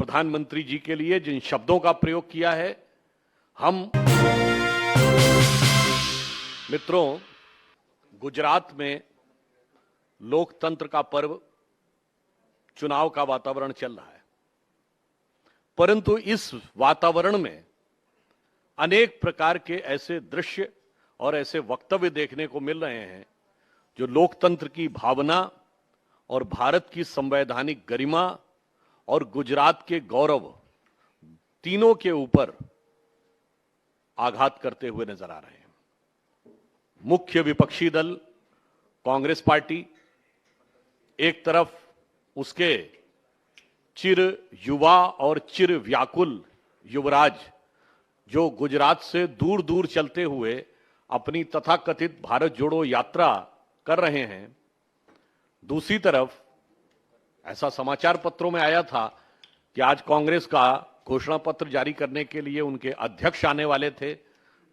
प्रधानमंत्री जी के लिए जिन शब्दों का प्रयोग किया है, हम मित्रों, गुजरात में लोकतंत्र का पर्व, चुनाव का वातावरण चल रहा है, परंतु इस वातावरण में अनेक प्रकार के ऐसे दृश्य और ऐसे वक्तव्य देखने को मिल रहे हैं जो लोकतंत्र की भावना और भारत की संवैधानिक गरिमा और गुजरात के गौरव तीनों के ऊपर आघात करते हुए नजर आ रहे हैं। मुख्य विपक्षी दल कांग्रेस पार्टी एक तरफ उसके चिर युवा और चिर व्याकुल युवराज जो गुजरात से दूर दूर चलते हुए अपनी तथाकथित भारत जोड़ो यात्रा कर रहे हैं, दूसरी तरफ ऐसा समाचार पत्रों में आया था कि आज कांग्रेस का घोषणा पत्र जारी करने के लिए उनके अध्यक्ष आने वाले थे,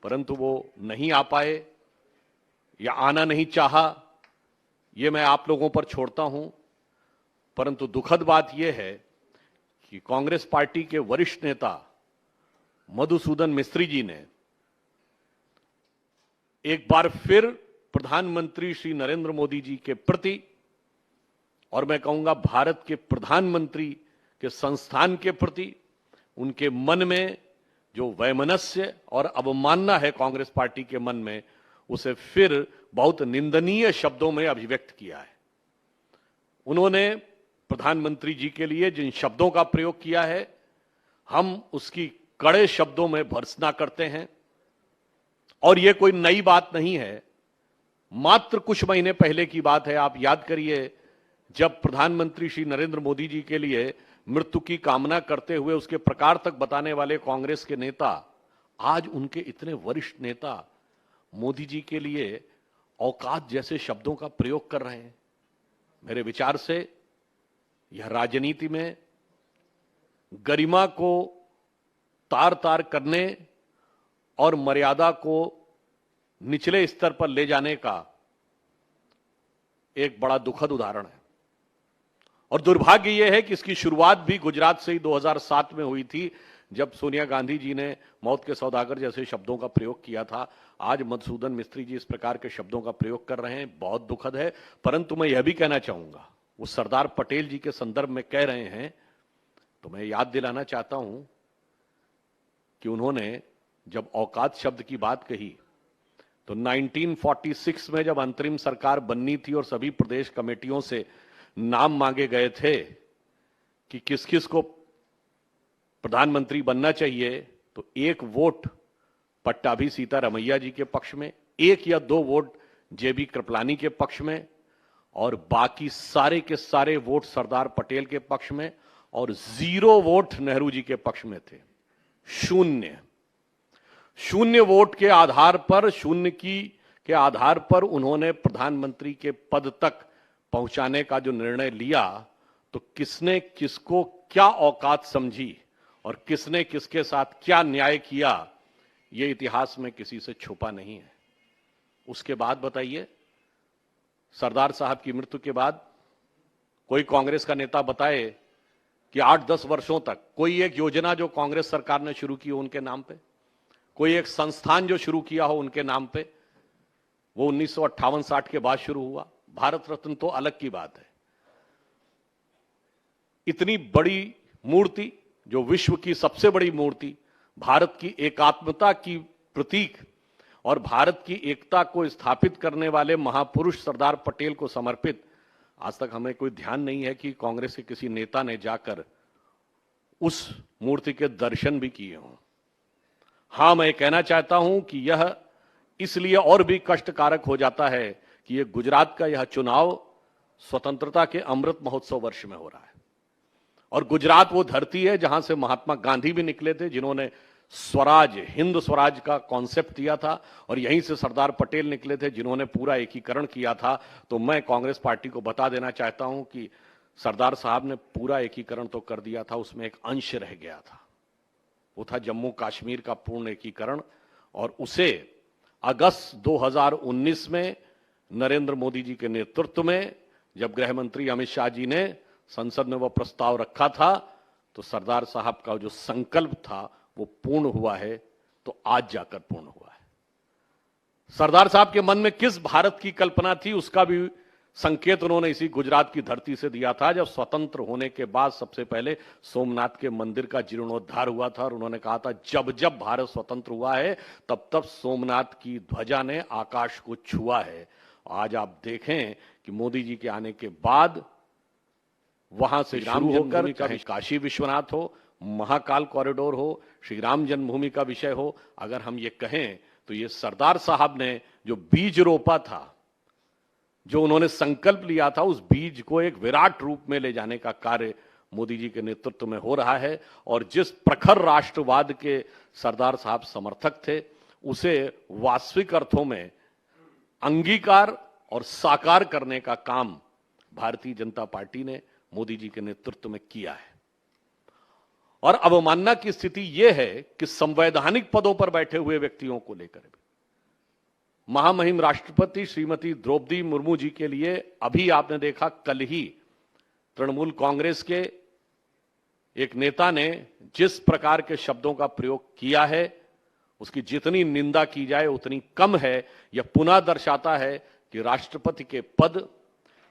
परंतु वो नहीं आ पाए या आना नहीं चाहा। ये मैं आप लोगों पर छोड़ता हूं, परंतु दुखद बात यह है कि कांग्रेस पार्टी के वरिष्ठ नेता मधुसूदन मिस्त्री जी ने एक बार फिर प्रधानमंत्री श्री नरेंद्र मोदी जी के प्रति, और मैं कहूंगा भारत के प्रधानमंत्री के संस्थान के प्रति, उनके मन में जो वैमनस्य और अवमानना है कांग्रेस पार्टी के मन में, उसे फिर बहुत निंदनीय शब्दों में अभिव्यक्त किया है। उन्होंने प्रधानमंत्री जी के लिए जिन शब्दों का प्रयोग किया है, हम उसकी कड़े शब्दों में भर्त्सना करते हैं। और यह कोई नई बात नहीं है, मात्र कुछ महीने पहले की बात है। आप याद करिए, जब प्रधानमंत्री श्री नरेंद्र मोदी जी के लिए मृत्यु की कामना करते हुए उसके प्रकार तक बताने वाले कांग्रेस के नेता आज उनके इतने वरिष्ठ नेता मोदी जी के लिए औकात जैसे शब्दों का प्रयोग कर रहे हैं। मेरे विचार से यह राजनीति में गरिमा को तार तार करने और मर्यादा को निचले स्तर पर ले जाने का एक बड़ा दुखद उदाहरण है। और दुर्भाग्य यह है कि इसकी शुरुआत भी गुजरात से ही 2007 में हुई थी, जब सोनिया गांधी जी ने मौत के सौदागर जैसे शब्दों का प्रयोग किया था। आज मधुसूदन मिस्त्री जी इस प्रकार के शब्दों का प्रयोग कर रहे हैं, बहुत दुखद है। परंतु मैं यह भी कहना चाहूंगा, वो सरदार पटेल जी के संदर्भ में कह रहे हैं, तो मैं याद दिलाना चाहता हूं कि उन्होंने जब औकात शब्द की बात कही तो 1946 में जब अंतरिम सरकार बननी थी और सभी प्रदेश कमेटियों से नाम मांगे गए थे कि किस किस को प्रधानमंत्री बनना चाहिए, तो एक वोट पट्टाभी सीतारमैया जी के पक्ष में, एक या दो वोट जेबी कृपलानी के पक्ष में, और बाकी सारे के सारे वोट सरदार पटेल के पक्ष में, और 0 वोट नेहरू जी के पक्ष में थे। शून्य वोट के आधार पर, के आधार पर उन्होंने प्रधानमंत्री के पद तक पहुंचाने का जो निर्णय लिया, तो किसने किसको क्या औकात समझी और किसने किसके साथ क्या न्याय किया, यह इतिहास में किसी से छुपा नहीं है। उसके बाद बताइए, सरदार साहब की मृत्यु के बाद कोई कांग्रेस का नेता बताए कि 8-10 वर्षों तक कोई एक योजना जो कांग्रेस सरकार ने शुरू की हो उनके नाम पे, कोई एक संस्थान जो शुरू किया हो उनके नाम पे, वो 1958-60 के बाद शुरू हुआ। भारत रत्न तो अलग की बात है। इतनी बड़ी मूर्ति, जो विश्व की सबसे बड़ी मूर्ति, भारत की एकात्मता की प्रतीक और भारत की एकता को स्थापित करने वाले महापुरुष सरदार पटेल को समर्पित, आज तक हमें कोई ध्यान नहीं है कि कांग्रेस के किसी नेता ने जाकर उस मूर्ति के दर्शन भी किए हों। हां, मैं कहना चाहता हूं कि यह इसलिए और भी कष्टकारक हो जाता है कि यह गुजरात का यह चुनाव स्वतंत्रता के अमृत महोत्सव वर्ष में हो रहा है, और गुजरात वो धरती है जहां से महात्मा गांधी भी निकले थे, जिन्होंने स्वराज, हिंद स्वराज का कॉन्सेप्ट दिया था, और यहीं से सरदार पटेल निकले थे जिन्होंने पूरा एकीकरण किया था। तो मैं कांग्रेस पार्टी को बता देना चाहता हूं कि सरदार साहब ने पूरा एकीकरण तो कर दिया था, उसमें एक अंश रह गया था, वो था जम्मू कश्मीर का पूर्ण एकीकरण, और उसे अगस्त 2019 में नरेंद्र मोदी जी के नेतृत्व में जब गृह मंत्री अमित शाह जी ने संसद में वह प्रस्ताव रखा था, तो सरदार साहब का जो संकल्प था वो पूर्ण हुआ है, तो आज जाकर पूर्ण हुआ है। सरदार साहब के मन में किस भारत की कल्पना थी, उसका भी संकेत उन्होंने इसी गुजरात की धरती से दिया था, जब स्वतंत्र होने के बाद सबसे पहले सोमनाथ के मंदिर का जीर्णोद्धार हुआ था। और उन्होंने कहा था, जब जब भारत स्वतंत्र हुआ है तब तब सोमनाथ की ध्वजा ने आकाश को छुआ है। आज आप देखें कि मोदी जी के आने के बाद वहां से शुरू होकर चाहे काशी विश्वनाथ हो, महाकाल कॉरिडोर हो, श्री राम जन्मभूमि का विषय हो, अगर हम ये कहें तो ये सरदार साहब ने जो बीज रोपा था, जो उन्होंने संकल्प लिया था, उस बीज को एक विराट रूप में ले जाने का कार्य मोदी जी के नेतृत्व में हो रहा है। और जिस प्रखर राष्ट्रवाद के सरदार साहब समर्थक थे, उसे वास्तविक अर्थों में अंगीकार और साकार करने का काम भारतीय जनता पार्टी ने मोदी जी के नेतृत्व में किया है। और अवमानना की स्थिति यह है कि संवैधानिक पदों पर बैठे हुए व्यक्तियों को लेकर भी महामहिम राष्ट्रपति श्रीमती द्रौपदी मुर्मू जी के लिए अभी आपने देखा, कल ही तृणमूल कांग्रेस के एक नेता ने जिस प्रकार के शब्दों का प्रयोग किया है, उसकी जितनी निंदा की जाए उतनी कम है। यह पुनः दर्शाता है कि राष्ट्रपति के पद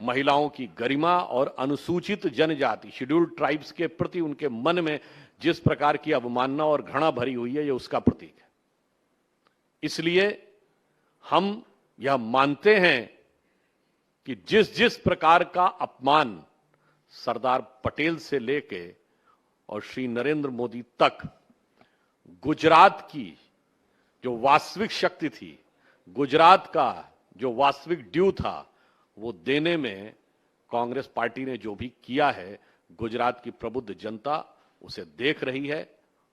महिलाओं की गरिमा और अनुसूचित जनजाति शेड्यूल्ड ट्राइब्स के प्रति उनके मन में जिस प्रकार की अवमानना और घृणा भरी हुई है, यह उसका प्रतीक है। इसलिए हम यह मानते हैं कि जिस जिस प्रकार का अपमान सरदार पटेल से लेके और श्री नरेंद्र मोदी तक गुजरात की जो वास्तविक शक्ति थी, गुजरात का जो वास्तविक ड्यू था, वो देने में कांग्रेस पार्टी ने जो भी किया है, गुजरात की प्रबुद्ध जनता उसे देख रही है।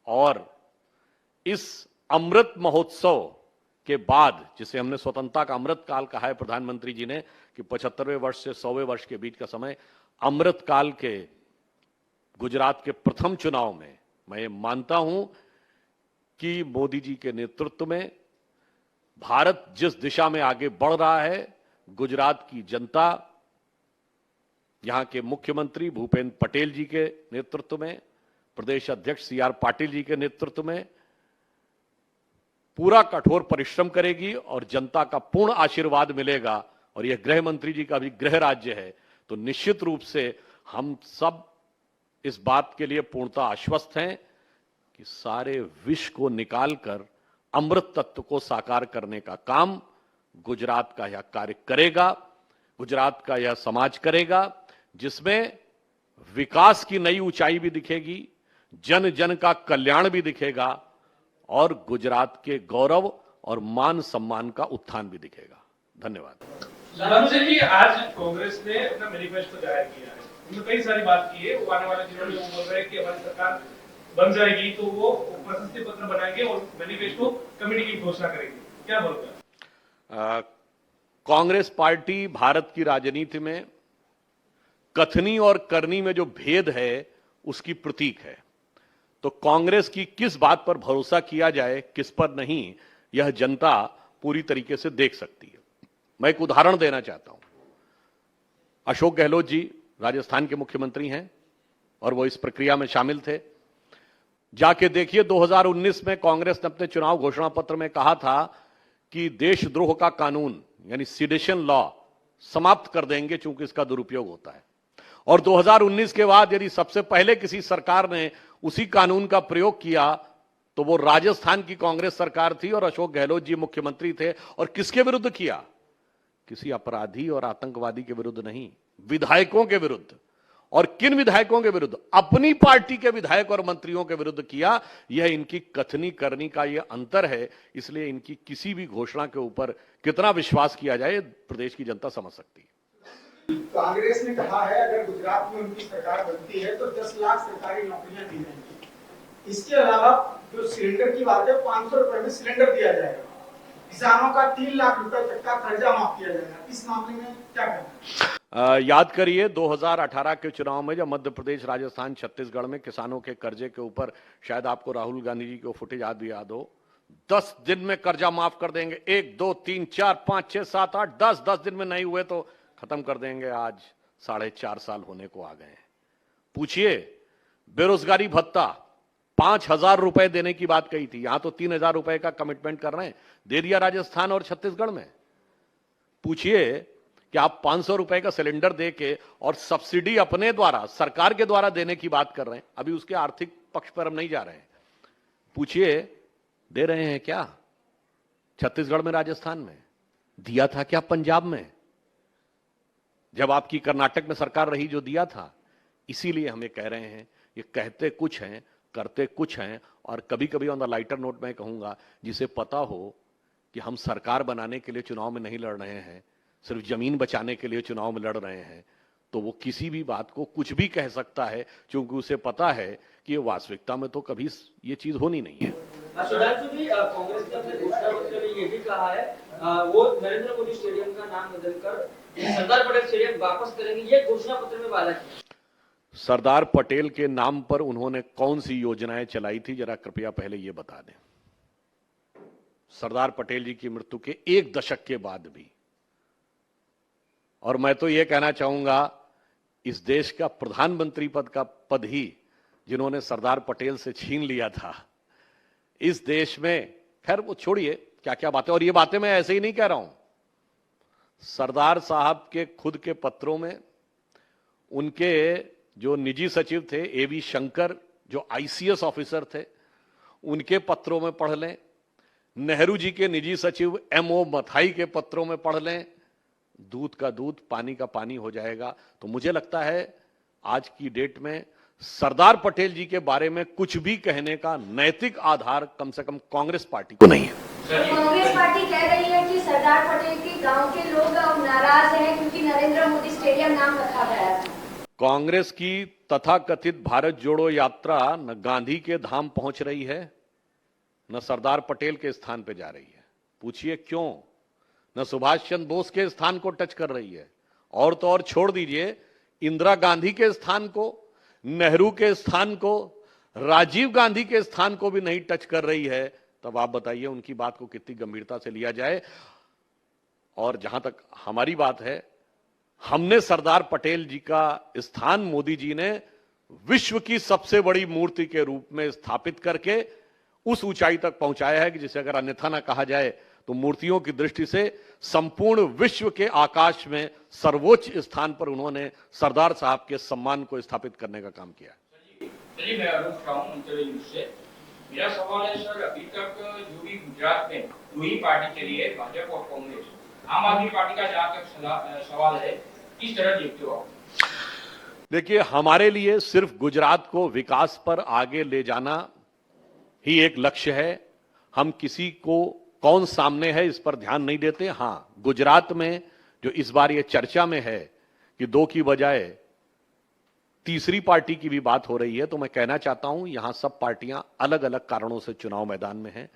और इस अमृत महोत्सव के बाद, जिसे हमने स्वतंत्रता का अमृत काल कहा है प्रधानमंत्री जी ने, कि 75वें वर्ष से 100वें वर्ष के बीच का समय अमृत काल के गुजरात के प्रथम चुनाव में मैं ये मानता हूं कि मोदी जी के नेतृत्व में भारत जिस दिशा में आगे बढ़ रहा है, गुजरात की जनता, यहां के मुख्यमंत्री भूपेंद्र पटेल जी के नेतृत्व में, प्रदेश अध्यक्ष सीआर पाटिल जी के नेतृत्व में पूरा कठोर परिश्रम करेगी और जनता का पूर्ण आशीर्वाद मिलेगा। और यह गृह मंत्री जी का भी गृह राज्य है, तो निश्चित रूप से हम सब इस बात के लिए पूर्णतः आश्वस्त हैं कि सारे विष को निकालकर अमृत तत्व को साकार करने का काम गुजरात का यह कार्य करेगा, गुजरात का यह समाज करेगा, जिसमें विकास की नई ऊंचाई भी दिखेगी, जन जन का कल्याण भी दिखेगा और गुजरात के गौरव और मान सम्मान का उत्थान भी दिखेगा। धन्यवाद। जी, आज कांग्रेस ने अपना मैनिफेस्टो जाहिर किया है, उन्होंने कई सारी बात की है। वो आने वाले दिनों में वो बोल रहे हैं कि हमारी सरकार बन जाएगी तो वो प्रशस्ति पत्र बनाएंगे और मैनिफेस्टो कमेटी की घोषणा करेंगे, क्या बोलते हैं? कांग्रेस पार्टी भारत की राजनीति में कथनी और करनी में जो भेद है उसकी प्रतीक है। तो कांग्रेस की किस बात पर भरोसा किया जाए, किस पर नहीं, यह जनता पूरी तरीके से देख सकती है। मैं एक उदाहरण देना चाहता हूं। अशोक गहलोत जी राजस्थान के मुख्यमंत्री हैं और वो इस प्रक्रिया में शामिल थे। जाके देखिए, 2019 में कांग्रेस ने अपने चुनाव घोषणा पत्र में कहा था कि देशद्रोह का कानून यानी सिडिशन लॉ समाप्त कर देंगे चूंकि इसका दुरुपयोग होता है। और 2019 के बाद यदि सबसे पहले किसी सरकार ने उसी कानून का प्रयोग किया तो वो राजस्थान की कांग्रेस सरकार थी और अशोक गहलोत जी मुख्यमंत्री थे। और किसके विरुद्ध किया? किसी अपराधी और आतंकवादी के विरुद्ध नहीं, विधायकों के विरुद्ध। और किन विधायकों के विरुद्ध? अपनी पार्टी के विधायक और मंत्रियों के विरुद्ध किया। यह इनकी कथनी करनी का यह अंतर है। इसलिए इनकी किसी भी घोषणा के ऊपर कितना विश्वास किया जाए, प्रदेश की जनता समझ सकती है। कांग्रेस ने कहा है अगर गुजरात में उनकी सरकार बनती है तो 10 लाख सरकारी नौकरियां दी जाएंगी। इसके अलावा जो सिलेंडर की बात है, 500 रुपए में सिलेंडर दिया जाएगा। किसानों का 3 लाख रुपए तक का कर्जा माफ किया जाएगा। इस मामले में क्या कहना है? याद करिए 2018 के चुनाव में जब मध्य प्रदेश, राजस्थान, छत्तीसगढ़ में किसानों के कर्जे के ऊपर, शायद आपको राहुल गांधी जी को फुटेज याद हो, 10 दिन में कर्जा माफ कर देंगे। 1 2 3 4 5 6 7 8 10 दिन में नहीं हुए तो खत्म कर देंगे। आज 4.5 साल होने को आ गए हैं। पूछिए बेरोजगारी भत्ता 5,000 रुपए देने की बात कही थी, यहां तो 3,000 रुपए का कमिटमेंट कर रहे हैं, दे दिया राजस्थान और छत्तीसगढ़ में। पूछिए कि आप 500 रुपए का सिलेंडर दे के और सब्सिडी अपने द्वारा सरकार के द्वारा देने की बात कर रहे हैं, अभी उसके आर्थिक पक्ष पर हम नहीं जा रहे हैं। पूछिए दे रहे हैं क्या छत्तीसगढ़ में, राजस्थान में? दिया था क्या पंजाब में? जब आपकी कर्नाटक में सरकार रही जो दिया था। इसीलिए हम ये कह रहे हैं, ये कहते कुछ हैं करते कुछ हैं। और कभी कभी ऑन द लाइटर नोट मैं कहूंगा, जिसे पता हो कि हम सरकार बनाने के लिए चुनाव में नहीं लड़ रहे हैं, सिर्फ जमीन बचाने के लिए चुनाव में लड़ रहे हैं, तो वो किसी भी बात को कुछ भी कह सकता है, क्योंकि उसे पता है कि ये वास्तविकता में तो कभी ये चीज होनी नहीं है। सुधांशु जी, कांग्रेस ने अपने घोषणा पत्र में ये भी कहा है वो नरेंद्र मोदी स्टेडियम का नाम बदलकर सरदार पटेल स्टेडियम वापस करेंगे, ये घोषणा पत्र में वादा किया। सरदार पटेल के नाम पर उन्होंने कौन सी योजनाएं चलाई थी, जरा कृपया पहले ये बता दें। सरदार पटेल जी की मृत्यु के 1 दशक के बाद भी। और मैं तो यह कहना चाहूंगा, इस देश का प्रधानमंत्री पद का पद ही जिन्होंने सरदार पटेल से छीन लिया था, इस देश में, खैर वो छोड़िए क्या क्या बातें, और ये बातें मैं ऐसे ही नहीं कह रहा हूं। सरदार साहब के खुद के पत्रों में, उनके जो निजी सचिव थे एवी शंकर, जो आईसीएस ऑफिसर थे, उनके पत्रों में पढ़ लें, नेहरू जी के निजी सचिव एमओ मथाई के पत्रों में पढ़ लें, दूध का दूध पानी का पानी हो जाएगा। तो मुझे लगता है आज की डेट में सरदार पटेल जी के बारे में कुछ भी कहने का नैतिक आधार कम से कम कांग्रेस पार्टी को नहीं है। तो कांग्रेस पार्टी कह रही है कि सरदार पटेल के गांव के लोग अब नाराज हैं क्योंकि नरेंद्र मोदी स्टेडियम नाम रखा गया है। कांग्रेस की तथाकथित भारत जोड़ो यात्रा न गांधी के धाम पहुंच रही है, न सरदार पटेल के स्थान पे जा रही है। पूछिए क्यों? न सुभाष चंद्र बोस के स्थान को टच कर रही है, और तो और छोड़ दीजिए, इंदिरा गांधी के स्थान को, नेहरू के स्थान को, राजीव गांधी के स्थान को भी नहीं टच कर रही है। तब आप बताइए उनकी बात को कितनी गंभीरता से लिया जाए। और जहां तक हमारी बात है, हमने सरदार पटेल जी का स्थान मोदी जी ने विश्व की सबसे बड़ी मूर्ति के रूप में स्थापित करके उस ऊंचाई तक पहुंचाया है कि जिसे अगर अन्यथा ना कहा जाए तो मूर्तियों की दृष्टि से संपूर्ण विश्व के आकाश में सर्वोच्च स्थान पर उन्होंने सरदार साहब के सम्मान को स्थापित करने का काम किया। चलिए मैं आरोप हूं मंत्री से। मेरा सवाल है सर, अभी तक जो भी गुजरात में दो ही पार्टी चली है, भाजपा और कांग्रेस, आम आदमी पार्टी का जहां तक सवाल है, किस तरह देखते हो आप? देखिए, हमारे लिए सिर्फ गुजरात को विकास पर आगे ले जाना ही एक लक्ष्य है। हम किसी को कौन सामने है इस पर ध्यान नहीं देते। हां, गुजरात में जो इस बार ये चर्चा में है कि 2 की बजाय तीसरी पार्टी की भी बात हो रही है, तो मैं कहना चाहता हूं यहां सब पार्टियां अलग अलग कारणों से चुनाव मैदान में हैं।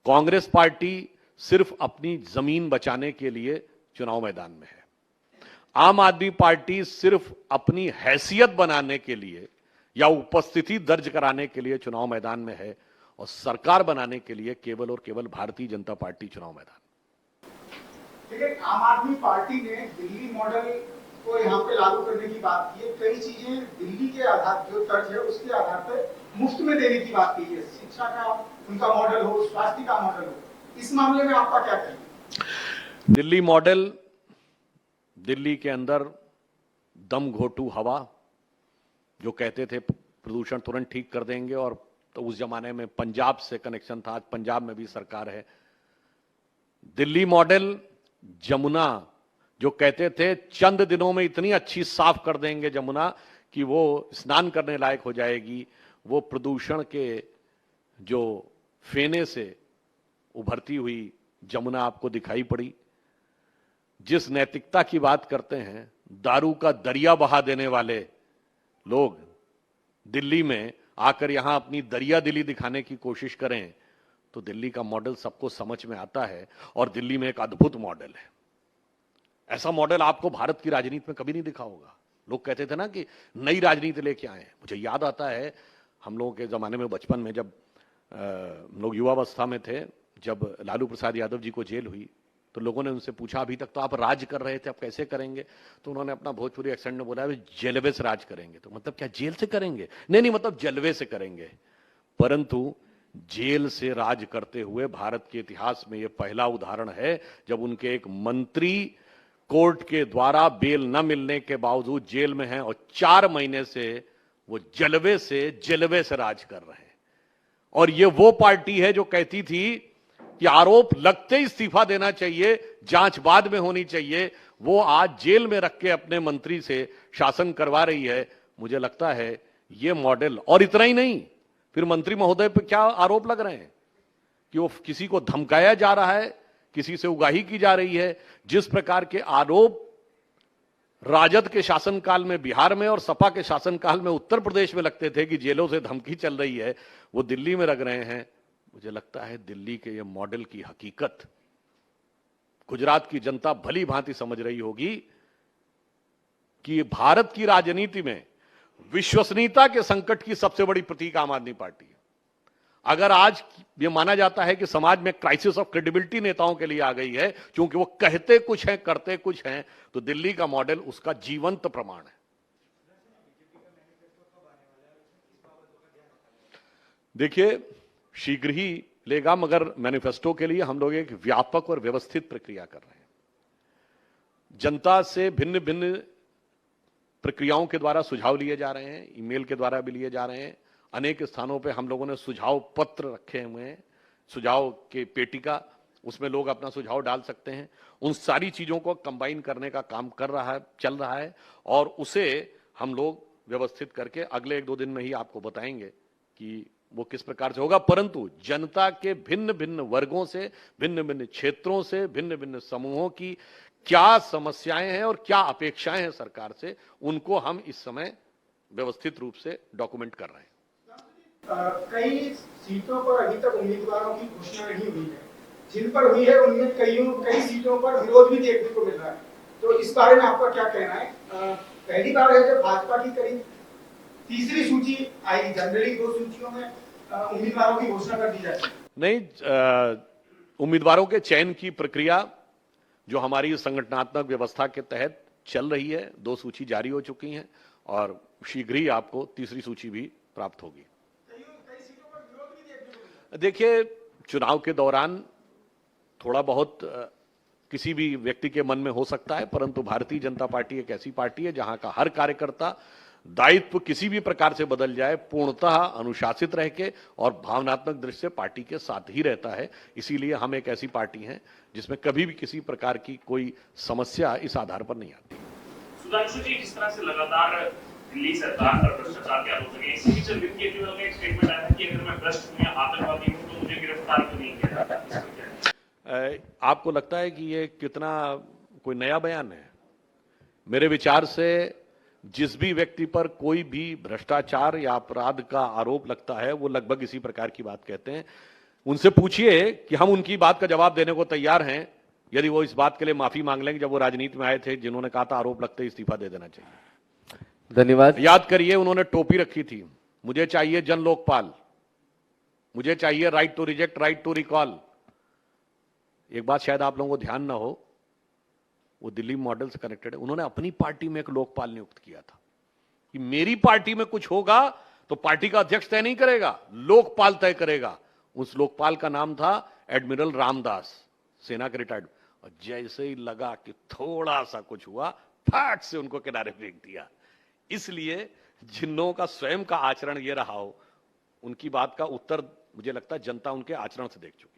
कांग्रेस पार्टी सिर्फ अपनी जमीन बचाने के लिए चुनाव मैदान में है। आम आदमी पार्टी सिर्फ अपनी हैसियत बनाने के लिए या उपस्थिति दर्ज कराने के लिए चुनाव मैदान में है, और सरकार बनाने के लिए केवल और केवल भारतीय जनता पार्टी चुनाव मैदान। लेकिन आम आदमी पार्टी ने दिल्ली मॉडल को यहाँ पे लागू करने की बात की है। कई चीजें दिल्ली के आधार जो तर्ज है उसके आधार पर मुफ्त में देने की बात की है। शिक्षा का उनका मॉडल हो, स्वास्थ्य का मॉडल हो, इस मामले में आपका क्या कहना? दिल्ली मॉडल, दिल्ली के अंदर दम घोटू हवा, जो कहते थे प्रदूषण तुरंत ठीक कर देंगे, और तो उस जमाने में पंजाब से कनेक्शन था, आज पंजाब में भी सरकार है। दिल्ली मॉडल, जमुना, जो कहते थे चंद दिनों में इतनी अच्छी साफ कर देंगे जमुना कि वो स्नान करने लायक हो जाएगी, वो प्रदूषण के जो फेने से उभरती हुई जमुना आपको दिखाई पड़ी। जिस नैतिकता की बात करते हैं, दारू का दरिया बहा देने वाले लोग दिल्ली में आकर यहां अपनी दरिया दिली दिखाने की कोशिश करें, तो दिल्ली का मॉडल सबको समझ में आता है। और दिल्ली में एक अद्भुत मॉडल है। ऐसा मॉडल आपको भारत की राजनीति में कभी नहीं दिखा होगा। लोग कहते थे ना कि नई राजनीति लेके आए हैं। मुझे याद आता है हम लोगों के जमाने में, बचपन में, जब लोग युवावस्था में थे, जब लालू प्रसाद यादव जी को जेल हुई, तो लोगों ने उनसे पूछा अभी तक तो आप राज कर रहे थे, आप कैसे करेंगे? तो उन्होंने अपना भोजपुरी एक्सेंट में बोला जलवे से राज करेंगे। तो मतलब क्या जेल से करेंगे? नहीं, मतलब जलवे से करेंगे। परंतु जेल से राज करते हुए भारत के इतिहास में यह पहला उदाहरण है जब उनके एक मंत्री कोर्ट के द्वारा बेल न मिलने के बावजूद जेल में हैं और 4 महीने से वो जलवे से राज कर रहे हैं। और ये वो पार्टी है जो कहती थी कि आरोप लगते ही इस्तीफा देना चाहिए, जांच बाद में होनी चाहिए, वो आज जेल में रख के अपने मंत्री से शासन करवा रही है। मुझे लगता है ये मॉडल, और इतना ही नहीं, फिर मंत्री महोदय पर क्या आरोप लग रहे हैं कि वो किसी को धमकाया जा रहा है, किसी से उगाही की जा रही है। जिस प्रकार के आरोप राजद के शासनकाल में बिहार में और सपा के शासनकाल में उत्तर प्रदेश में लगते थे कि जेलों से धमकी चल रही है, वो दिल्ली में लग रहे हैं। मुझे लगता है दिल्ली के ये मॉडल की हकीकत गुजरात की जनता भली भांति समझ रही होगी कि भारत की राजनीति में विश्वसनीयता के संकट की सबसे बड़ी प्रतीक आम आदमी पार्टी है। अगर आज ये माना जाता है कि समाज में क्राइसिस ऑफ क्रेडिबिलिटी नेताओं के लिए आ गई है क्योंकि वो कहते कुछ हैं करते कुछ हैं, तो दिल्ली का मॉडल उसका जीवंत प्रमाण है। देखिए, शीघ्र ही लेगा, मगर मैनिफेस्टो के लिए हम लोग एक व्यापक और व्यवस्थित प्रक्रिया कर रहे हैं। जनता से भिन्न भिन्न प्रक्रियाओं के द्वारा सुझाव लिए जा रहे हैं, ईमेल के द्वारा भी लिए जा रहे हैं। अनेक स्थानों पे हम लोगों ने सुझाव पत्र रखे हुए हैं, सुझाव के पेटिका, उसमें लोग अपना सुझाव डाल सकते हैं। उन सारी चीजों को कंबाइन करने का काम चल रहा है और उसे हम लोग व्यवस्थित करके अगले 1-2 दिन में ही आपको बताएंगे कि वो किस प्रकार से होगा। परंतु जनता के भिन्न भिन्न वर्गों से, भिन्न भिन्न क्षेत्रों से, भिन्न भिन्न समूहों की क्या समस्याएं हैं और क्या अपेक्षाएं हैं सरकार से, उनको हम इस समय व्यवस्थित रूप से डॉक्यूमेंट कर रहे हैं। कई सीटों पर अभी तक उम्मीदवारों की घोषणा नहीं हुई है, जिन पर हुई है उनमें कई सीटों पर विरोध भी देखने को मिल रहा है। तो इस बारे में आपका क्या कहना है? पहली बार है जब भाजपा की करीब तीसरी सूची आई, जनरली 2 सूचियों में उम्मीदवारों की घोषणा कर दी जाती है। नहीं, उम्मीदवारों के चयन की प्रक्रिया जो हमारी संगठनात्मक व्यवस्था के तहत चल रही है, 2 सूची जारी हो चुकी हैं और शीघ्र ही आपको तीसरी सूची भी प्राप्त होगी। देखिए, चुनाव के दौरान थोड़ा बहुत किसी भी व्यक्ति के मन में हो सकता है, परंतु भारतीय जनता पार्टी एक ऐसी पार्टी है जहां का हर कार्यकर्ता दायित्व किसी भी प्रकार से बदल जाए पूर्णतः अनुशासित रह के और भावनात्मक दृष्टि से पार्टी के साथ ही रहता है। इसीलिए हम एक ऐसी पार्टी हैं जिसमें कभी भी किसी प्रकार की कोई समस्या इस आधार पर नहीं आती। सुधांशु जी, जिस तरह से लगातार दिल्ली सरकार पर भ्रष्टाचार के आरोप लगे, इसी बीच वित्त केजरीवाल में एक स्टेटमेंट आया कि अगर मैं भ्रष्ट हूं या आतंकवादी हूं तो मुझे गिरफ्तार क्यों नहीं किया जाता? आपको लगता है कि ये कितना कोई नया बयान है? मेरे विचार से जिस भी व्यक्ति पर कोई भी भ्रष्टाचार या अपराध का आरोप लगता है वो लगभग इसी प्रकार की बात कहते हैं। उनसे पूछिए कि हम उनकी बात का जवाब देने को तैयार हैं यदि वो इस बात के लिए माफी मांग लेंगे जब वो राजनीति में आए थे, जिन्होंने कहा था आरोप लगते ही इस्तीफा दे देना चाहिए। धन्यवाद। याद करिए, उन्होंने टोपी रखी थी, मुझे चाहिए जन लोकपाल, मुझे चाहिए right to reject, right to recall. एक बात शायद आप लोगों को ध्यान ना हो, वो दिल्ली मॉडल से कनेक्टेड है। उन्होंने अपनी पार्टी में एक लोकपाल नियुक्त किया था कि मेरी पार्टी में कुछ होगा तो पार्टी का अध्यक्ष तय नहीं करेगा, लोकपाल तय करेगा। उस लोकपाल का नाम था एडमिरल रामदास, सेना के रिटायर्ड। और जैसे ही लगा कि थोड़ा सा कुछ हुआ, फट से उनको किनारे फेंक दिया। इसलिए जिन लोगों का स्वयं का आचरण ये रहा हो, उनकी बात का उत्तर मुझे लगता है जनता उनके आचरण से देख चुकी है।